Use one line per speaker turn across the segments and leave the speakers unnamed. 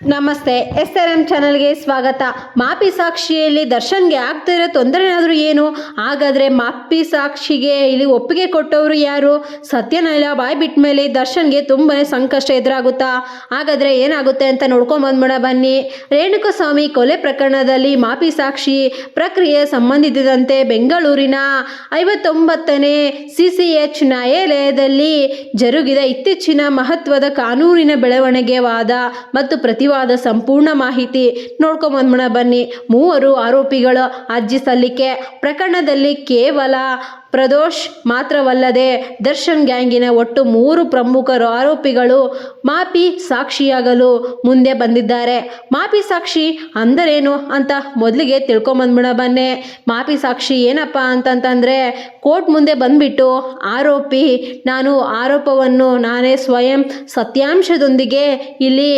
ನಮಸ್ತೆ, SRM ಚಾನಲ್ಗೆ ಸ್ವಾಗತ. ಮಾಪಿ ಸಾಕ್ಷಿಯಲ್ಲಿ ದರ್ಶನ್ಗೆ ಆಗ್ತಿರೋ ತೊಂದರೆ ಏನಾದರೂ ಏನು? ಹಾಗಾದರೆ ಮಾಪಿ ಸಾಕ್ಷಿಗೆ ಇಲ್ಲಿ ಒಪ್ಪಿಗೆ ಕೊಟ್ಟವರು ಯಾರು? ಸತ್ಯನಾರಾಯಣ ಬಾಯ್ ಬಿಟ್ಟ ಮೇಲೆ ದರ್ಶನ್ಗೆ ತುಂಬಾ ಸಂಕಷ್ಟ ಎದುರಾಗುತ್ತಾ? ಹಾಗಾದರೆ ಏನಾಗುತ್ತೆ ಅಂತ ನೋಡ್ಕೊಂಬಂದ್ಬಿಡ ಬನ್ನಿ. ರೇಣುಕಾಸ್ವಾಮಿ ಕೊಲೆ ಪ್ರಕರಣದಲ್ಲಿ ಮಾಪಿ ಸಾಕ್ಷಿ ಪ್ರಕ್ರಿಯೆ ಸಂಬಂಧಿಸಿದಂತೆ ಬೆಂಗಳೂರಿನ 59ನೇ CCH ನ್ಯಾಯಾಲಯದಲ್ಲಿ ಜರುಗಿದ ಇತ್ತೀಚಿನ ಮಹತ್ವದ ಕಾನೂನಿನ ಬೆಳವಣಿಗೆ ವಾದ ಮತ್ತು ಪ್ರತಿವಾದ ಸಂಪೂರ್ಣ ಮಾಹಿತಿ ನೋಡ್ಕೊಂಬಂದ್ಬಿಡ ಬನ್ನಿ. 3 ಆರೋಪಿಗಳ ಅರ್ಜಿ ಸಲ್ಲಿಕೆ ಪ್ರಕರಣದಲ್ಲಿ ಕೇವಲ ಪ್ರದೋಷ್ ಮಾತ್ರವಲ್ಲದೆ ದರ್ಶನ್ ಗ್ಯಾಂಗಿನ ಒಟ್ಟು 3 ಪ್ರಮುಖ ಆರೋಪಿಗಳು ಮಾಪಿ ಸಾಕ್ಷಿಯಾಗಲು ಮುಂದೆ ಬಂದಿದ್ದಾರೆ. ಮಾಪಿ ಸಾಕ್ಷಿ ಅಂದರೇನು ಅಂತ ಮೊದಲಿಗೆ ತಿಳ್ಕೊಂಬಂದ್ಬಿಡ ಬನ್ನಿ. ಮಾಪಿ ಸಾಕ್ಷಿ ಏನಪ್ಪ ಅಂತಂತಂದರೆ, ಕೋರ್ಟ್ ಮುಂದೆ ಬಂದ್ಬಿಟ್ಟು ಆರೋಪಿ ನಾನು ಆರೋಪವನ್ನು ನಾನೇ ಸ್ವಯಂ ಸತ್ಯಾಂಶದೊಂದಿಗೆ ಇಲ್ಲಿ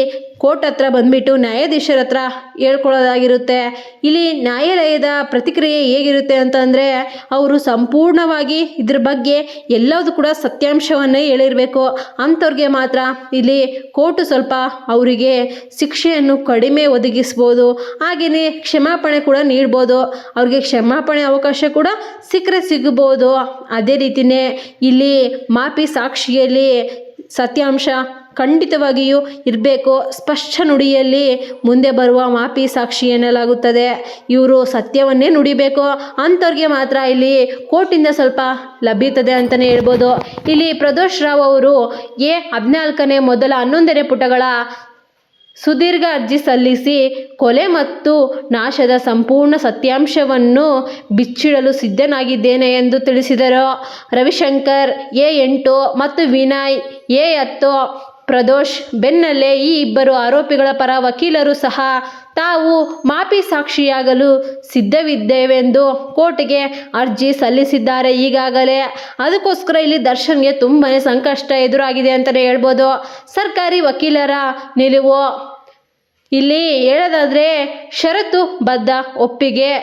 ಕೋರ್ಟ್ ಹತ್ರ ಬಂದ್ಬಿಟ್ಟು ನ್ಯಾಯಾಧೀಶರ ಹತ್ರ ಹೇಳ್ಕೊಳ್ಳೋದಾಗಿರುತ್ತೆ. ಇಲ್ಲಿ ನ್ಯಾಯಾಲಯದ ಪ್ರತಿಕ್ರಿಯೆ ಹೇಗಿರುತ್ತೆ ಅಂತಂದರೆ, ಅವರು ಸಂಪೂರ್ಣವಾಗಿ ಇದ್ರ ಬಗ್ಗೆ ಎಲ್ಲದೂ ಕೂಡ ಸತ್ಯಾಂಶವನ್ನೇ ಹೇಳಿರಬೇಕು. ಅಂಥವ್ರಿಗೆ ಮಾತ್ರ ಇಲ್ಲಿ ಕೋರ್ಟು ಸ್ವಲ್ಪ ಅವರಿಗೆ ಶಿಕ್ಷೆಯನ್ನು ಕಡಿಮೆ ಒದಗಿಸ್ಬೋದು. ಹಾಗೆಯೇ ಕ್ಷಮಾಪಣೆ ಕೂಡ ನೀಡ್ಬೋದು. ಅವ್ರಿಗೆ ಕ್ಷಮಾಪಣೆ ಅವಕಾಶ ಕೂಡ ಸಿಗ್ಬೋದು. ಅದೇ ರೀತಿಯೇ ಇಲ್ಲಿ ಮಾಪಿ ಸಾಕ್ಷಿಯಲ್ಲಿ ಸತ್ಯಾಂಶ ಖಂಡಿತವಾಗಿಯೂ ಇರಬೇಕು. ಸ್ಪಷ್ಟ ನುಡಿಯಲ್ಲಿ ಮುಂದೆ ಬರುವ ಮಾಪಿ ಸಾಕ್ಷಿ ಎನ್ನಲಾಗುತ್ತದೆ. ಇವರು ಸತ್ಯವನ್ನೇ ನುಡಿಬೇಕು. ಅಂಥವ್ರಿಗೆ ಮಾತ್ರ ಇಲ್ಲಿ ಕೋರ್ಟಿಂದ ಸ್ವಲ್ಪ ಲಭ್ಯತದೆ ಅಂತಲೇ ಹೇಳ್ಬೋದು. ಇಲ್ಲಿ ಪ್ರದೋಷ್ ರಾವ್ ಅವರು 14ನೇ ಮೊದಲ 11ನೇ ಪುಟಗಳ ಸುದೀರ್ಘ ಅರ್ಜಿ ಸಲ್ಲಿಸಿ ಕೊಲೆ ಮತ್ತು ನಾಶದ ಸಂಪೂರ್ಣ ಸತ್ಯಾಂಶವನ್ನು ಬಿಚ್ಚಿಡಲು ಸಿದ್ಧನಾಗಿದ್ದೇನೆ ಎಂದು ತಿಳಿಸಿದರು. ರವಿಶಂಕರ್ A8 ಮತ್ತು ವಿನಯ್ A10 ಪ್ರದೋಷ್ ಬೆನ್ನಲ್ಲೇ ಈ ಇಬ್ಬರು ಆರೋಪಿಗಳ ಪರ ವಕೀಲರು ಸಹ ತಾವು ಮಾಪಿ ಸಾಕ್ಷಿಯಾಗಲು ಸಿದ್ಧವಿದ್ದೇವೆಂದು ಕೋರ್ಟ್ಗೆ ಅರ್ಜಿ ಸಲ್ಲಿಸಿದ್ದಾರೆ ಈಗಾಗಲೇ. ಅದಕ್ಕೋಸ್ಕರ ಇಲ್ಲಿ ದರ್ಶನ್ಗೆ ತುಂಬಾ ಸಂಕಷ್ಟ ಎದುರಾಗಿದೆ ಅಂತಲೇ ಹೇಳ್ಬೋದು. ಸರ್ಕಾರಿ ವಕೀಲರ ನಿಲುವು ಇಲ್ಲಿ ಹೇಳೋದಾದರೆ, ಷರತ್ತು ಬದ್ಧ ಒಪ್ಪಿಗೆ.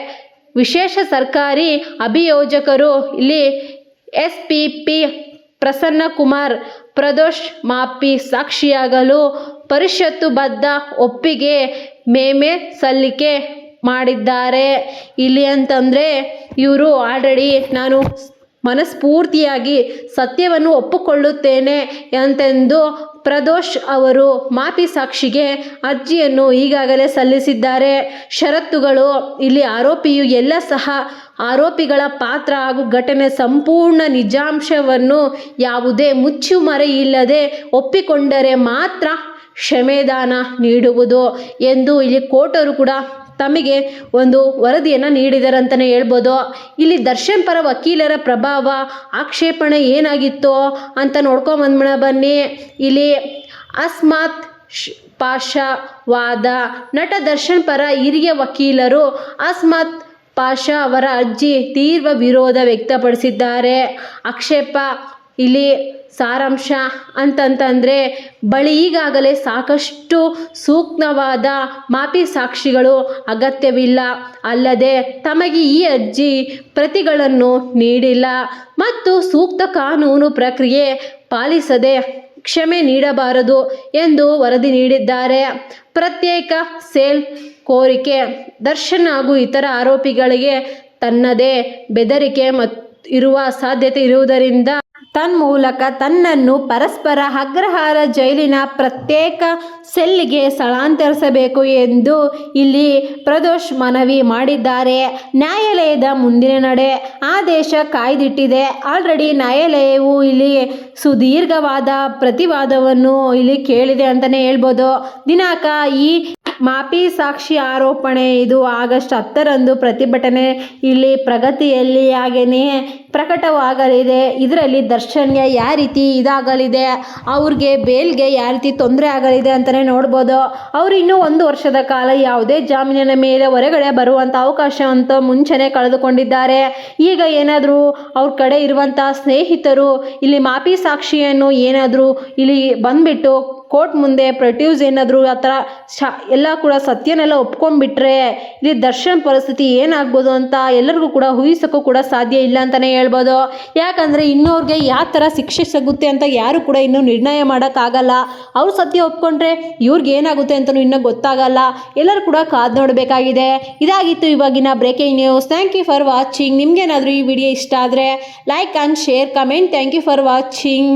ವಿಶೇಷ ಸರ್ಕಾರಿ ಅಭಿಯೋಜಕರು ಇಲ್ಲಿ SPP ಪ್ರಸನ್ನಕುಮಾರ್ ಪ್ರದೋಷ್ ಮಾಪಿ ಸಾಕ್ಷಿಯಾಗಲು ಪರಿಷತ್ತುಬದ್ಧ ಒಪ್ಪಿಗೆ ಮೇಮೆ ಸಲ್ಲಿಕೆ ಮಾಡಿದ್ದಾರೆ. ಇಲ್ಲಿ ಅಂತಂದರೆ ಇವರು ಆಲ್ರೆಡಿ ನಾನು ಮನಸ್ಫೂರ್ತಿಯಾಗಿ ಸತ್ಯವನ್ನು ಒಪ್ಪಿಕೊಳ್ಳುತ್ತೇನೆ ಅಂತೆಂದು ಪ್ರದೋಷ್ ಅವರು ಮಾಪಿ ಸಾಕ್ಷಿಗೆ ಅರ್ಜಿಯನ್ನು ಈಗಾಗಲೇ ಸಲ್ಲಿಸಿದ್ದಾರೆ. ಷರತ್ತುಗಳು ಇಲ್ಲಿ ಆರೋಪಿಯು ಎಲ್ಲ ಸಹ ಆರೋಪಿಗಳ ಪಾತ್ರ ಹಾಗೂ ಘಟನೆ ಸಂಪೂರ್ಣ ನಿಜಾಂಶವನ್ನು ಯಾವುದೇ ಮುಚ್ಚುಮರೆ ಇಲ್ಲದೆ ಒಪ್ಪಿಕೊಂಡರೆ ಮಾತ್ರ ಕ್ಷಮೆದಾನ ನೀಡುವುದು ಎಂದು ಇಲ್ಲಿ ಕೋರ್ಟರು ಕೂಡ ತಮಗೆ ಒಂದು ವರದಿಯನ್ನು ನೀಡಿದ್ದಾರೆ ಅಂತಲೇ ಹೇಳ್ಬೋದು. ಇಲ್ಲಿ ದರ್ಶನ್ ಪರ ವಕೀಲರ ಪ್ರಭಾವ ಆಕ್ಷೇಪಣೆ ಏನಾಗಿತ್ತು ಅಂತ ನೋಡ್ಕೊಂಬಂದ್ಬಿಡ ಬನ್ನಿ. ಇಲ್ಲಿ ಅಸ್ಮತ್ ಪಾಷಾ ವಾದ. ನಟ ದರ್ಶನ್ ಪರ ಹಿರಿಯ ವಕೀಲರು ಅಸ್ಮತ್ ಪಾಷಾ ಅವರ ಅರ್ಜಿ ತೀವ್ರ ವಿರೋಧ ವ್ಯಕ್ತಪಡಿಸಿದ್ದಾರೆ. ಆಕ್ಷೇಪ ಇಲ್ಲಿ ಸಾರಾಂಶ ಅಂತಂತಂದರೆ, ಬಳಿ ಈಗಾಗಲೇ ಸಾಕಷ್ಟು ಸೂಕ್ತವಾದ ಮಾಪಿ ಸಾಕ್ಷಿಗಳು ಅಗತ್ಯವಿಲ್ಲ. ಅಲ್ಲದೆ ತಮಗೆ ಈ ಅರ್ಜಿ ಪ್ರತಿಗಳನ್ನು ನೀಡಿಲ್ಲ ಮತ್ತು ಸೂಕ್ತ ಕಾನೂನು ಪ್ರಕ್ರಿಯೆ ಪಾಲಿಸದೆ ಕ್ಷಮೆ ನೀಡಬಾರದು ಎಂದು ವರದಿ ನೀಡಿದ್ದಾರೆ. ಪ್ರತ್ಯೇಕ ಸೆಲ್ ಕೋರಿಕೆ. ದರ್ಶನ್ ಹಾಗೂ ಇತರ ಆರೋಪಿಗಳಿಗೆ ತನ್ನದೇ ಬೆದರಿಕೆ ಇರುವ ಸಾಧ್ಯತೆ ಇರುವುದರಿಂದ ತನ್ಮೂಲಕ ತನ್ನನ್ನು ಪರಸ್ಪರ ಅಗ್ರಹಾರ ಜೈಲಿನ ಪ್ರತ್ಯೇಕ ಸೆಲ್ಗೆ ಸ್ಥಳಾಂತರಿಸಬೇಕು ಎಂದು ಇಲ್ಲಿ ಪ್ರದೋಷ್ ಮನವಿ ಮಾಡಿದ್ದಾರೆ. ನ್ಯಾಯಾಲಯದ ಮುಂದಿನ ನಡೆ. ಆದೇಶ ಕಾಯ್ದಿಟ್ಟಿದೆ. ಆಲ್ರೆಡಿ ನ್ಯಾಯಾಲಯವು ಇಲ್ಲಿ ಸುದೀರ್ಘವಾದ ಪ್ರತಿವಾದವನ್ನು ಇಲ್ಲಿ ಕೇಳಿದೆ ಅಂತಲೇ ಹೇಳ್ಬೋದು. ದಿನಾಂಕ ಈ ಮಾಪಿ ಸಾಕ್ಷಿ ಆರೋಪಣೆ ಇದು ಆಗಸ್ಟ್ 10ರಂದು ಪ್ರತಿಭಟನೆ ಇಲ್ಲಿ ಪ್ರಗತಿಯಲ್ಲಿ ಹಾಗೆಯೇ ಪ್ರಕಟವಾಗಲಿದೆ. ಇದರಲ್ಲಿ ದರ್ಶನ್ಗೆ ಯಾವ ರೀತಿ ಇದಾಗಲಿದೆ, ಅವ್ರಿಗೆ ಬೇಲ್ಗೆ ಯಾವ ರೀತಿ ತೊಂದರೆ ಆಗಲಿದೆ ಅಂತಲೇ ನೋಡ್ಬೋದು. ಅವರು ಇನ್ನೂ 1 ವರ್ಷದ ಕಾಲ ಯಾವುದೇ ಜಾಮೀನಿನ ಮೇಲೆ ಹೊರಗಡೆ ಬರುವಂಥ ಅವಕಾಶ ಅಂತ ಮುಂಚೆನೇ ಕಳೆದುಕೊಂಡಿದ್ದಾರೆ. ಈಗ ಏನಾದರೂ ಅವ್ರ ಕಡೆ ಇರುವಂಥ ಸ್ನೇಹಿತರು ಇಲ್ಲಿ ಮಾಪಿ ಸಾಕ್ಷಿಯನ್ನು ಏನಾದರೂ ಇಲ್ಲಿ ಬಂದ್ಬಿಟ್ಟು ಕೋರ್ಟ್ ಮುಂದೆ ಪ್ರೊಡ್ಯೂಸ್ ಏನಾದರೂ ಆ ಥರ ಎಲ್ಲ ಕೂಡ ಸತ್ಯನೆಲ್ಲ ಒಪ್ಕೊಂಡ್ಬಿಟ್ರೆ ಇಲ್ಲಿ ದರ್ಶನ್ ಪರಿಸ್ಥಿತಿ ಏನಾಗ್ಬೋದು ಅಂತ ಎಲ್ಲರಿಗೂ ಕೂಡ ಊಹಿಸೋಕ್ಕೂ ಕೂಡ ಸಾಧ್ಯ ಇಲ್ಲ ಅಂತಲೇ ಹೇಳ್ಬೋದು. ಯಾಕಂದರೆ ಇನ್ನೋರ್ಗೆ ಯಾವ ಥರ ಶಿಕ್ಷೆ ಸಿಗುತ್ತೆ ಅಂತ ಯಾರು ಕೂಡ ಇನ್ನೂ ನಿರ್ಣಯ ಮಾಡೋಕ್ಕಾಗಲ್ಲ. ಅವ್ರು ಸತ್ಯ ಒಪ್ಕೊಂಡ್ರೆ ಇವ್ರಿಗೆ ಏನಾಗುತ್ತೆ ಅಂತಲೂ ಇನ್ನೂ ಗೊತ್ತಾಗಲ್ಲ. ಎಲ್ಲರೂ ಕೂಡ ಕಾದು ನೋಡಬೇಕಾಗಿದೆ. ಇದಾಗಿತ್ತು ಇವಾಗಿನ breaking news. Thank you for watching. ನಿಮಗೇನಾದರೂ ಈ ವಿಡಿಯೋ ಇಷ್ಟ ಆದರೆ like and share comment. Thank you for watching.